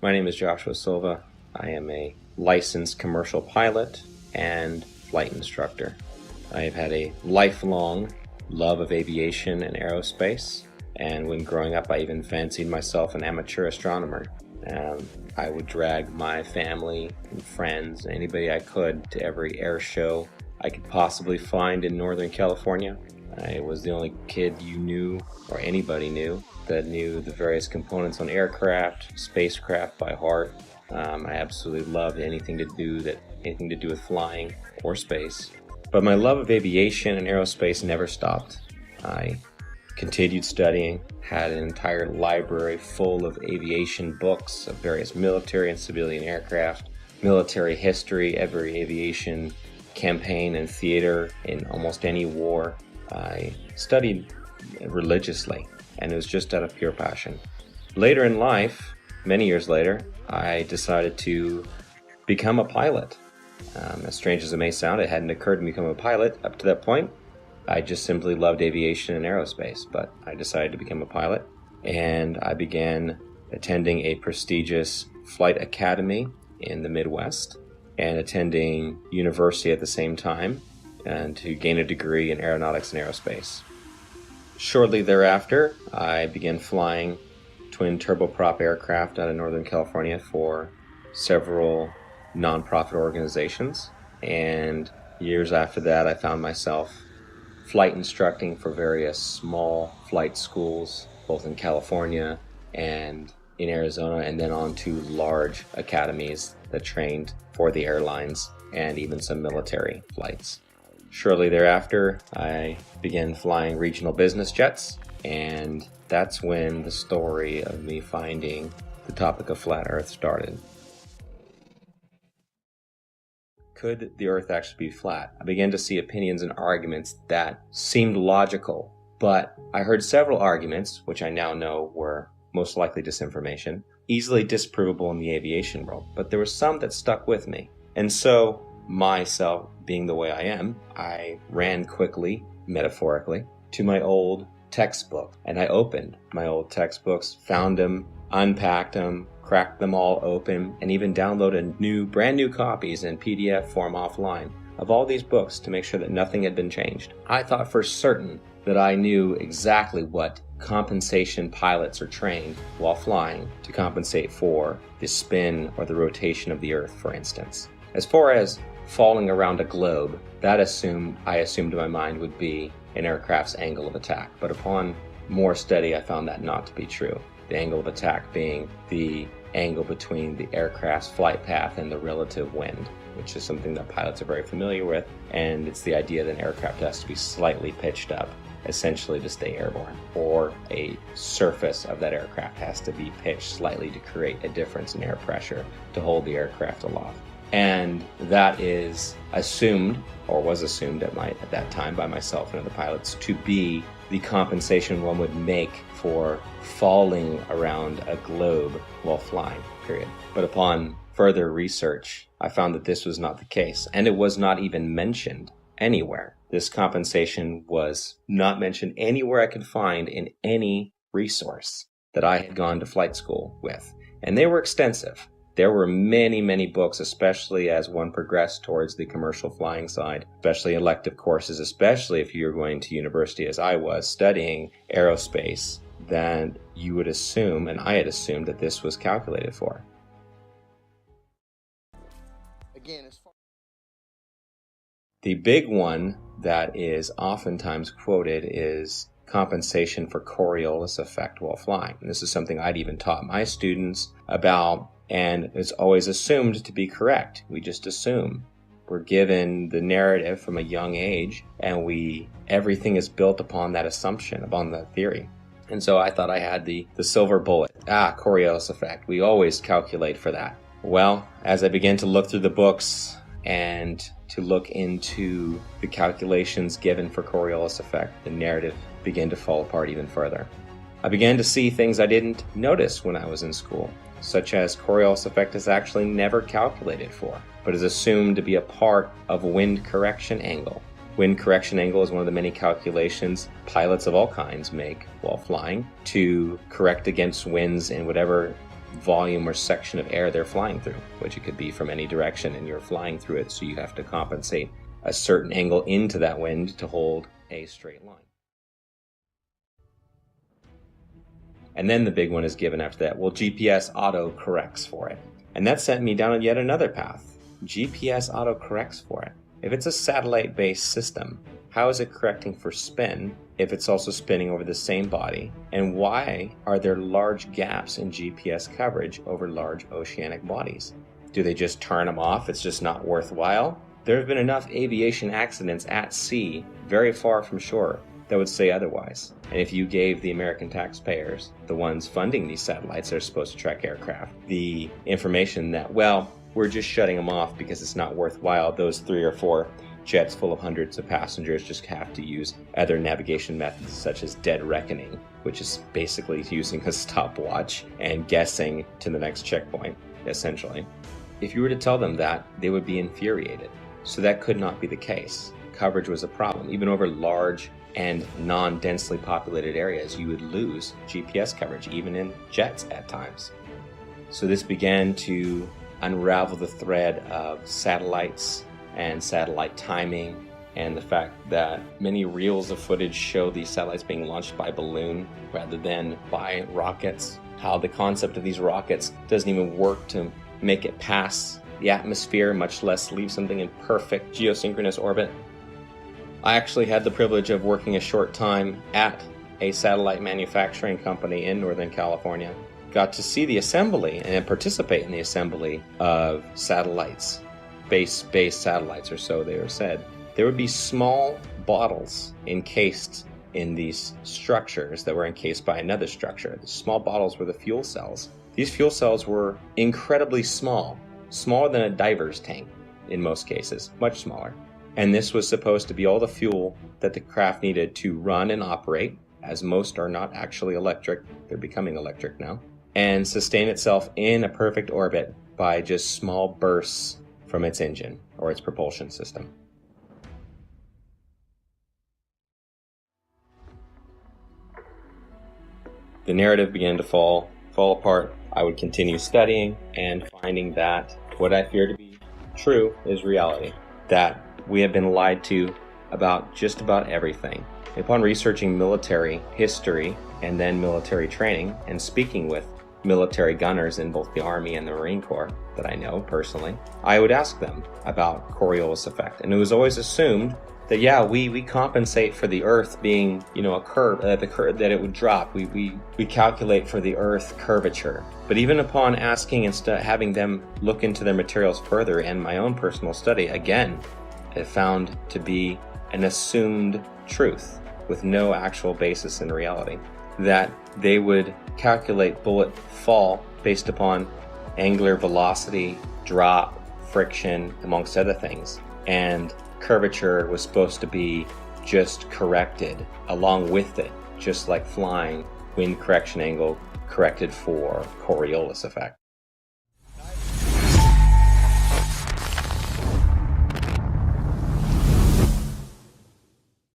My name is Joshua Silva. I am a licensed commercial pilot and flight instructor. I have had a lifelong love of aviation and aerospace, and when growing up I even fancied myself an amateur astronomer. I would drag my family and friends, anybody I could, to every air show I could possibly find in Northern California. I was the only kid you knew, or anybody knew, that knew the various components on aircraft, spacecraft by heart. I absolutely loved anything to do with flying or space. But my love of aviation and aerospace never stopped. I continued studying, had an entire library full of aviation books of various military and civilian aircraft, military history, every aviation campaign and theater in almost any war. I studied religiously, and it was just out of pure passion. Later in life, many years later, I decided to become a pilot. As strange as it may sound, it hadn't occurred to me to become a pilot up to that point. I just simply loved aviation and aerospace, but I decided to become a pilot, and I began attending a prestigious flight academy in the Midwest and attending university at the same time, and to gain a degree in aeronautics and aerospace. Shortly thereafter, I began flying twin turboprop aircraft out of Northern California for several nonprofit organizations, and years after that I found myself flight instructing for various small flight schools, both in California and in Arizona, and then on to large academies that trained for the airlines and even some military flights. Shortly thereafter, I began flying regional business jets, and that's when the story of me finding the topic of flat Earth started. Could the Earth actually be flat? I began to see opinions and arguments that seemed logical, but I heard several arguments, which I now know were most likely disinformation, easily disprovable in the aviation world, but there were some that stuck with me. And so, myself being the way I am, I ran quickly, metaphorically, to my old textbook, and I opened my old textbooks, found them, unpacked them, cracked them all open, and even downloaded brand new copies in PDF form offline of all these books to make sure that nothing had been changed. I thought for certain that I knew exactly what compensation pilots are trained while flying to compensate for the spin or the rotation of the Earth, for instance. As far as falling around a globe, I assumed in my mind would be an aircraft's angle of attack, but upon more study I found that not to be true. The angle of attack being the angle between the aircraft's flight path and the relative wind, which is something that pilots are very familiar with, and it's the idea that an aircraft has to be slightly pitched up, essentially to stay airborne, or a surface of that aircraft has to be pitched slightly to create a difference in air pressure to hold the aircraft aloft. And that is assumed, or was assumed at that time by myself and other pilots, to be the compensation one would make for falling around a globe while flying, period. But upon further research, I found that this was not the case, and it was not even mentioned anywhere. This compensation was not mentioned anywhere I could find in any resource that I had gone to flight school with, and they were extensive. There were many, many books, especially as one progressed towards the commercial flying side, especially elective courses, especially if you're going to university as I was, studying aerospace, that you would assume, and I had assumed, that this was calculated for. The big one that is oftentimes quoted is compensation for Coriolis effect while flying. And this is something I'd even taught my students about, and it's always assumed to be correct. We just assume. We're given the narrative from a young age, and everything is built upon that assumption, upon that theory. And so I thought I had the silver bullet. Coriolis effect. We always calculate for that. Well, as I began to look through the books and to look into the calculations given for Coriolis effect, the narrative began to fall apart even further. I began to see things I didn't notice when I was in school, such as Coriolis effect is actually never calculated for, but is assumed to be a part of wind correction angle. Wind correction angle is one of the many calculations pilots of all kinds make while flying to correct against winds in whatever volume or section of air they're flying through, which it could be from any direction, and you're flying through it, so you have to compensate a certain angle into that wind to hold a straight line. And then the big one is given after that. Well, GPS auto corrects for it. And that sent me down yet another path. GPS auto corrects for it. If it's a satellite-based system, how is it correcting for spin if it's also spinning over the same body? And why are there large gaps in GPS coverage over large oceanic bodies? Do they just turn them off? It's just not worthwhile? There have been enough aviation accidents at sea, very far from shore, that would say otherwise. And if you gave the American taxpayers, the ones funding these satellites that are supposed to track aircraft, the information that, well, we're just shutting them off because it's not worthwhile, those 3 or 4 jets full of hundreds of passengers just have to use other navigation methods such as dead reckoning, which is basically using a stopwatch and guessing to the next checkpoint, essentially. If you were to tell them that, they would be infuriated. So that could not be the case. Coverage was a problem. Even over large and non-densely populated areas, you would lose GPS coverage, even in jets at times. So this began to unravel the thread of satellites and satellite timing, and the fact that many reels of footage show these satellites being launched by balloon rather than by rockets. How the concept of these rockets doesn't even work to make it past the atmosphere, much less leave something in perfect geosynchronous orbit. I actually had the privilege of working a short time at a satellite manufacturing company in Northern California. Got to see the assembly and participate in the assembly of satellites, space-based satellites, or so they were said. There would be small bottles encased in these structures that were encased by another structure. The small bottles were the fuel cells. These fuel cells were incredibly small, smaller than a diver's tank in most cases, much smaller. And this was supposed to be all the fuel that the craft needed to run and operate, as most are not actually electric, they're becoming electric now, and sustain itself in a perfect orbit by just small bursts from its engine or its propulsion system. The narrative began to fall apart. I would continue studying and finding that what I fear to be true is reality, that we have been lied to about just about everything. Upon researching military history and then military training and speaking with military gunners in both the Army and the Marine Corps that I know personally, I would ask them about Coriolis effect. And it was always assumed that, yeah, we compensate for the Earth being, a curve, that it would drop. We calculate for the Earth curvature. But even upon asking and having them look into their materials further and my own personal study, again, it found to be an assumed truth with no actual basis in reality, that they would calculate bullet fall based upon angular velocity, drop, friction, amongst other things, and curvature was supposed to be just corrected along with it, just like flying, wind correction angle corrected for Coriolis effect.